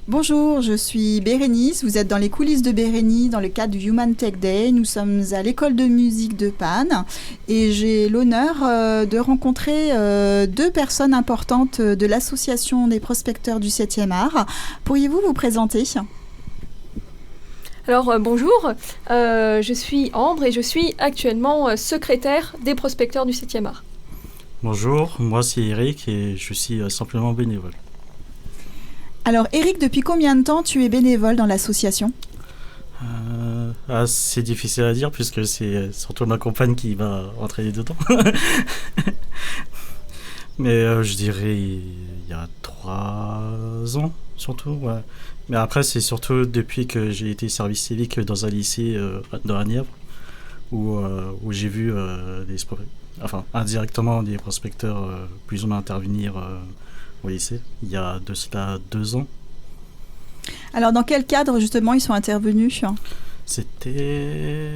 Bonjour, je suis Bérénice. Vous êtes dans les coulisses de Bérénice dans le cadre du Human Tech Day. Nous sommes à l'école de musique de Panne et j'ai l'honneur de rencontrer deux personnes importantes de l'association des prospecteurs du 7e art. Pourriez-vous vous présenter ? Alors bonjour, je suis Ambre et je suis actuellement secrétaire des prospecteurs du 7e art. Bonjour, moi c'est Eric et je suis simplement bénévole. Alors Eric, depuis combien de temps tu es bénévole dans l'association ? C'est difficile à dire puisque c'est surtout ma compagne qui va entraîner dedans. Mais je dirais il y a 3 ans surtout, ouais. Mais après c'est surtout depuis que j'ai été service civique dans un lycée dans la Nièvre où j'ai vu indirectement des prospecteurs plus ou moins intervenir au lycée, il y a de cela 2 ans. Alors, dans quel cadre, justement, ils sont intervenus ? C'était...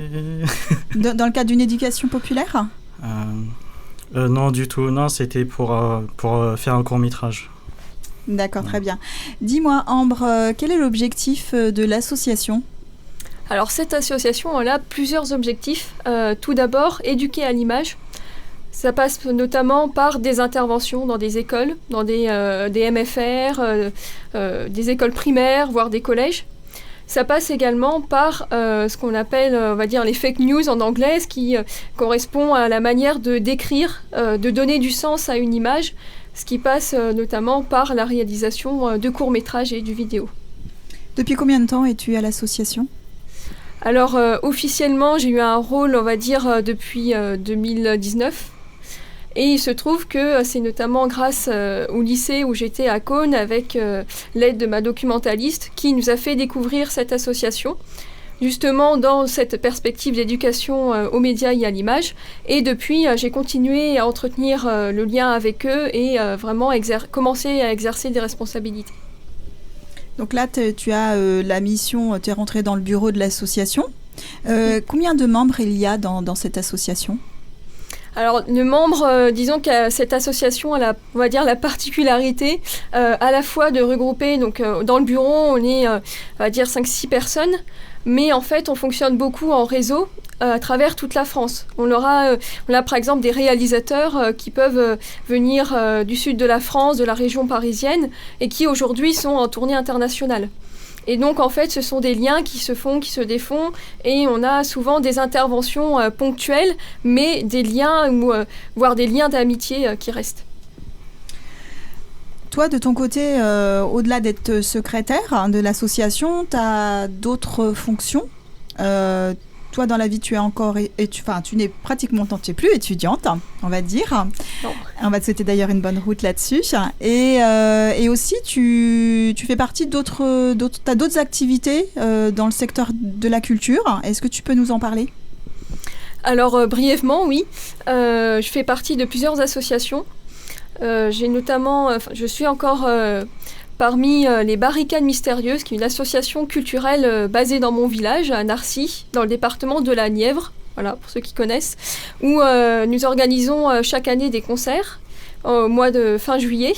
Dans le cadre d'une éducation populaire ? Non, du tout. Non, c'était pour faire un court-métrage. D'accord, très bien. Dis-moi, Ambre, quel est l'objectif de l'association ? Alors, cette association, elle a plusieurs objectifs. Tout d'abord, éduquer à l'image. Ça passe notamment par des interventions dans des écoles, dans des MFR, des écoles primaires, voire des collèges. Ça passe également par ce qu'on appelle, on va dire, les fake news en anglais, ce qui correspond à la manière de décrire, de donner du sens à une image, ce qui passe notamment par la réalisation de courts-métrages et du vidéo. Depuis combien de temps es-tu à l'association ? Alors, officiellement, j'ai eu un rôle, on va dire, depuis 2019. Et il se trouve que c'est notamment grâce au lycée où j'étais à Cône avec l'aide de ma documentaliste qui nous a fait découvrir cette association, justement dans cette perspective d'éducation aux médias et à l'image. Et depuis, j'ai continué à entretenir le lien avec eux et vraiment commencer à exercer des responsabilités. Donc là, tu as la mission, tu es rentrée dans le bureau de l'association. Combien de membres il y a dans cette association ? Alors, le membre, disons que cette association a on va dire, la particularité à la fois de regrouper, donc dans le bureau, on est, on va dire, 5-6 personnes, mais en fait, on fonctionne beaucoup en réseau à travers toute la France. On a par exemple des réalisateurs qui peuvent venir du sud de la France, de la région parisienne, et qui aujourd'hui sont en tournée internationale. Et donc, en fait, ce sont des liens qui se font, qui se défont, et on a souvent des interventions ponctuelles, mais des liens, voire des liens d'amitié qui restent. Toi, de ton côté, au-delà d'être secrétaire de l'association, tu as d'autres fonctions. Toi, dans la vie, tu es encore, tu n'es pratiquement, tu n'es plus étudiante, on va dire. Non. On va te souhaiter d'ailleurs une bonne route là-dessus. Et aussi, tu fais partie tu as d'autres activités dans le secteur de la culture. Est-ce que tu peux nous en parler ? Alors, brièvement, oui. Je fais partie de plusieurs associations. J'ai notamment, je suis encore... parmi les Barricades Mystérieuses, qui est une association culturelle basée dans mon village, à Narcy, dans le département de la Nièvre, voilà, pour ceux qui connaissent, où nous organisons chaque année des concerts au mois de fin juillet.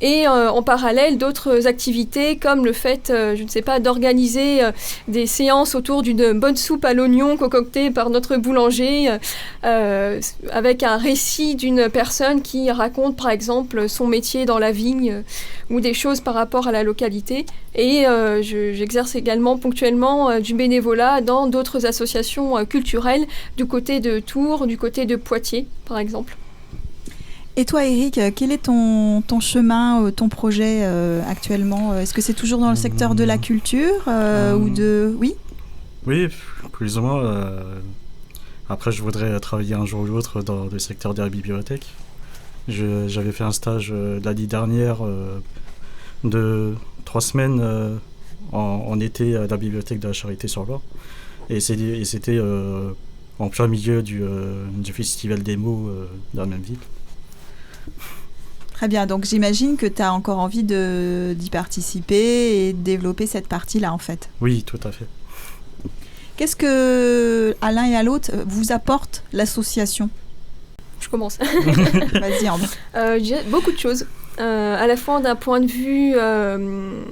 Et en parallèle, d'autres activités comme le fait, je ne sais pas, d'organiser des séances autour d'une bonne soupe à l'oignon concoctée par notre boulanger, avec un récit d'une personne qui raconte, par exemple, son métier dans la vigne ou des choses par rapport à la localité. Et j'exerce également ponctuellement du bénévolat dans d'autres associations culturelles du côté de Tours, du côté de Poitiers, par exemple. Et toi, Eric, quel est ton chemin, ton projet actuellement ? Est-ce que c'est toujours dans le secteur de la culture ou de... Oui ? Oui, plus ou moins. Après, je voudrais travailler un jour ou l'autre dans le secteur de la bibliothèque. J'avais fait un stage l'année dernière de 3 semaines en été à la bibliothèque de la Charité-sur-Loire. Et c'était en plein milieu du festival des mots de la même ville. Très bien, donc j'imagine que tu as encore envie d'y participer et de développer cette partie-là, en fait. Oui, tout à fait. Qu'est-ce que, à l'un et à l'autre, vous apporte l'association ? Je commence. Vas-y, Ambre. Beaucoup de choses. à la fois d'un point de vue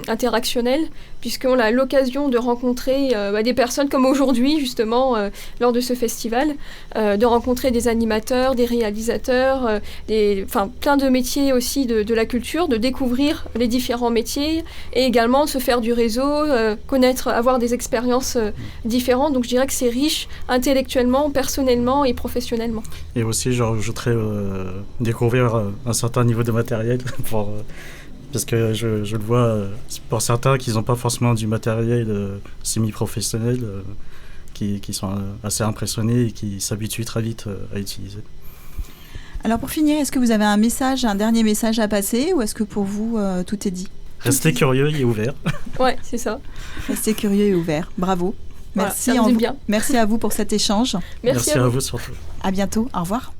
interactionnel, puisqu'on a l'occasion de rencontrer des personnes comme aujourd'hui, justement, lors de ce festival, de rencontrer des animateurs, des réalisateurs, plein de métiers aussi de la culture, de découvrir les différents métiers et également de se faire du réseau, connaître, avoir des expériences différentes. Donc je dirais que c'est riche intellectuellement, personnellement et professionnellement. Et aussi, j'ajouterais découvrir un certain niveau de matériel, parce que je le vois pour certains qui n'ont pas forcément du matériel semi-professionnel, qui sont assez impressionnés et qui s'habituent très vite à utiliser. Alors pour finir, est-ce que vous avez un dernier message à passer, ou est-ce que pour vous, tout est dit ? Restez curieux et ouverts. Ouais, c'est ça. Restez curieux et ouverts. Bravo. Voilà, Merci, ça me dit bien. Merci à vous pour cet échange. Merci à vous surtout. À bientôt. Au revoir.